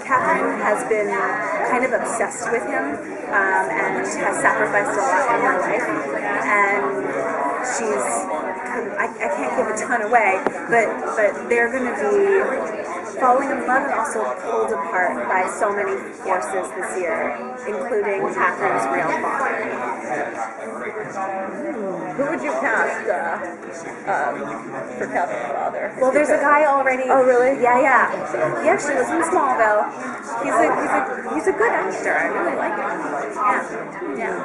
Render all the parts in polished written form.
Catherine has been kind of obsessed with him and has sacrificed a lot in her life. And she's, I can't give a ton away, but they're going to be falling in love and also pulled apart by so many forces this year, including Catherine's real father. Who would you cast for Catherine's father? Well, there's a guy already. Oh, really? Yeah. He actually was in Smallville. He's a good actor. I really like him. Yeah.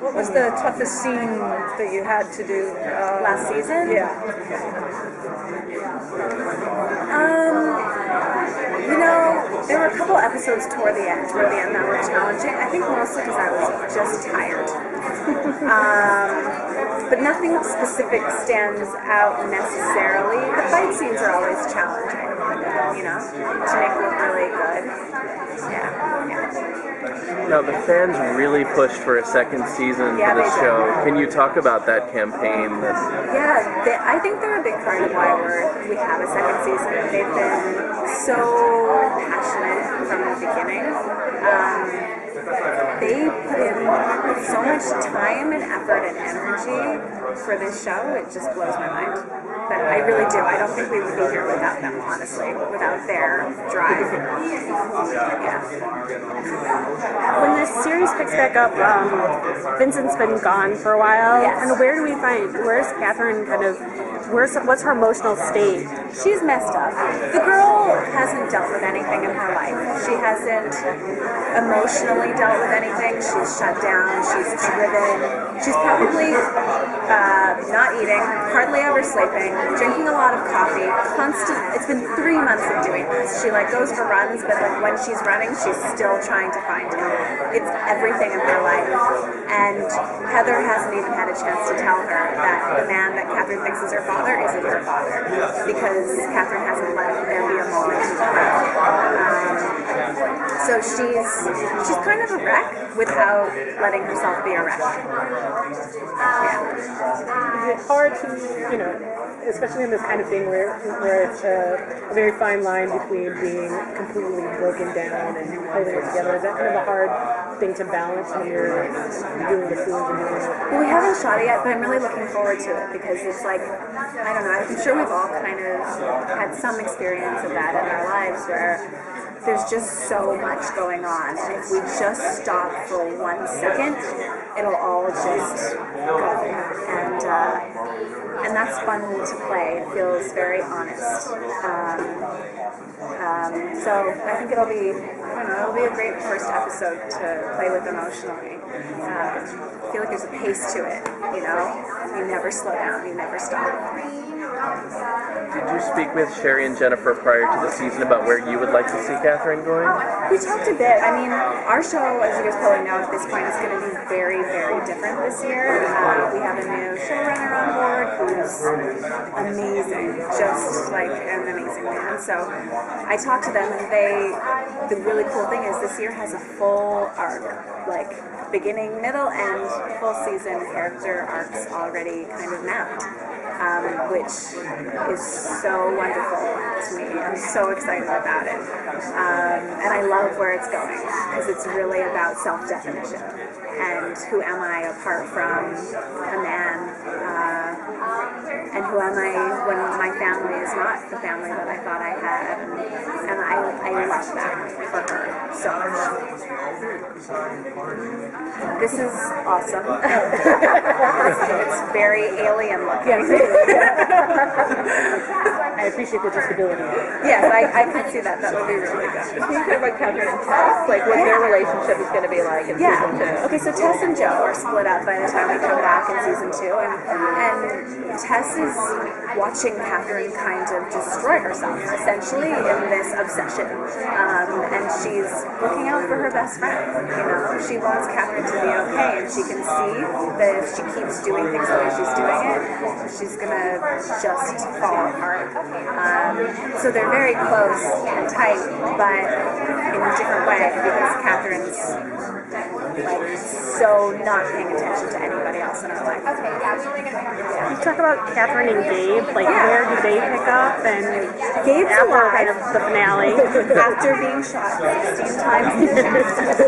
What was the toughest scene that you had to do last season? Yeah. There were a couple episodes toward the end that were challenging. I think mostly because I was just tired. But nothing specific stands out necessarily. The fight scenes are always challenging, to make look really good. Yeah. Now, the fans really pushed for a second season for the show. Can you talk about that campaign? I think they're a big part of why we have a second season. They've been so passionate from the beginning. They put in so much time and effort and energy for this show, it just blows my mind. But I really do. I don't think we would be here without them, honestly, without their drive. Yeah. When this series picks back up, Vincent's been gone for a while, and where's Catherine what's her emotional state? She's messed up. The girl hasn't dealt with anything in her life. She hasn't emotionally dealt with anything. She's shut down. She's driven. She's probably not eating, hardly ever sleeping, drinking a lot of coffee, It's been 3 months of doing this. She goes for runs, but when she's running, she's still trying to find him. It's everything in her life. And Heather hasn't even had a chance to tell her that the man that Catherine thinks is her father isn't her father, because Catherine hasn't let there be a moment to so she's kind of a wreck without letting herself be a wreck. Is it hard to, especially in this kind of thing where it's a very fine line between being completely broken down and holding it together? Is that kind of a hard thing to balance when you're doing the scenes and doing it? Well, we haven't shot it yet, but I'm really looking forward to it because it's I don't know, I'm sure we've all kind of had some experience of that in our lives where there's just so much going on, and if we just stop for 1 second, it'll all just go. And that's fun to play. It feels very honest. So I think it'll be a great first episode to play with emotionally. I feel like there's a pace to it, You never slow down, you never stop. Did you speak with Sherry and Jennifer prior to the season about where you would like to see Catherine going? We talked a bit. I mean, our show, as you guys probably know at this point, is going to be very, very different this year. We have a new showrunner on board who's amazing, just like an amazing man. So I talked to them, and the really cool thing is this year has a full arc, beginning, middle, and full season character arcs already kind of mapped. Which is so wonderful to me. I'm so excited about it. And I love where it's going, because it's really about self-definition. And who am I apart from a man? And who am I when my family is not the family that I thought I had? And I love that for her so much. This is awesome. It's very alien looking. I appreciate the disability. Yes, I could see that. That would be really good. Can you talk about Catherine and Tess? What their relationship is going to be like in season 2? Okay, so Tess and Joe are split up by the time we come back in season 2, and Tess is watching Catherine kind of destroy herself, essentially, in this obsession. And she's looking out for her best friend. She wants Catherine to be okay, and she can see that if she keeps doing things the way she's doing it, she's gonna just fall apart. So they're very close and tight, but in a different way because Catherine's like so not paying attention to anybody else in her life. You talk about Catherine and Gabe, like where do they pick up? And Gabe's after alive. kind of the finale. After being shot 16 times in the chest.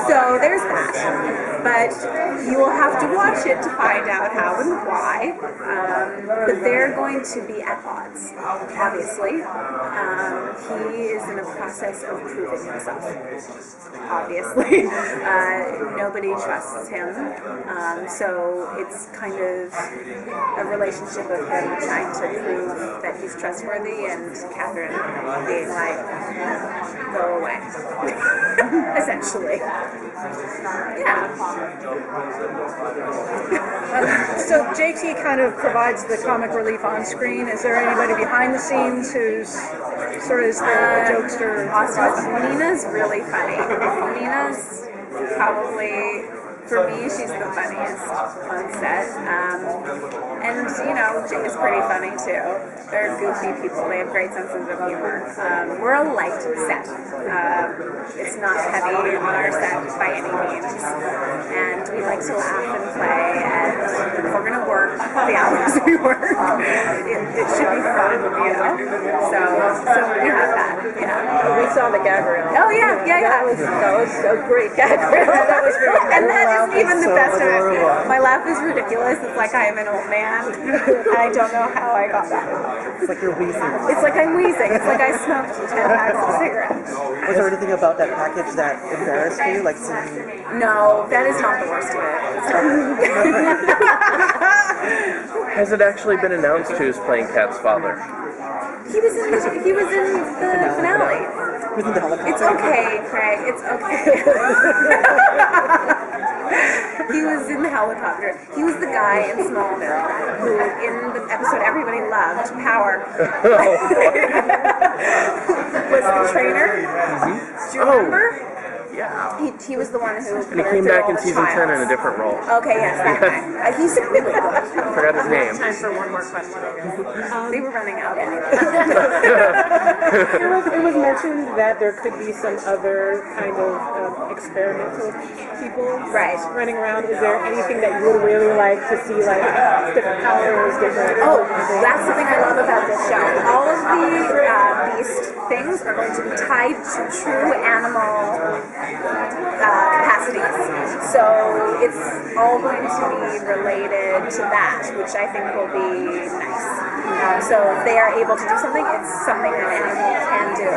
So there's that. But you will have to watch it to find out how and why. But they're going to be at odds, obviously. He is in a process of proving himself, obviously. Nobody trusts him. So it's kind of a relationship of him trying to prove that he's trustworthy and Catherine being like, go away. Essentially. Yeah. So JT kind of provides the comic relief on screen. Is there anybody behind the scenes who's sort of the jokester? Nina's really funny. Nina's probably, for me, she's the funniest on set. And, you know, Jake is pretty funny too. They're goofy people. They have great senses of humor. We're a light set. It's not heavy on our set by any means. And we like to laugh and play. And if we're going to work the hours we work, it should be fun, you know? So we have that. Yeah. We saw the gag reel. Oh, yeah. That was a great gag reel. That was very good. And that isn't even the best of it. My laugh is ridiculous. It's like I am an old man, and I don't know how I got that. It's like you're wheezing. It's like I'm wheezing. It's like I smoked 10 packs of cigarettes. Was there anything about that package that embarrassed you? Like seeing... No, that is not the worst of it. Has it actually been announced who's playing Kat's father? He was in the finale. Was it the helicopter? It's okay, Craig. It's okay. He was in the helicopter. He was the guy in Smallville who, in the episode everybody loved, Power, was the trainer. Do you remember? Yeah. He was the one who. And he came back in season 10 in a different role. Okay, yes, that guy. He's really good. I forgot his name. Time for one more question. They were running out anyway. It was mentioned that there could be some other kind of experimental people running around. Is there anything that you would really like to see, like different powers, different... Oh, that's something I love about this show. All of the beast things are going to be tied to true animal capacities. So it's all going to be related to that, which I think will be nice. So if they are able to do something, it's something that an animal can do.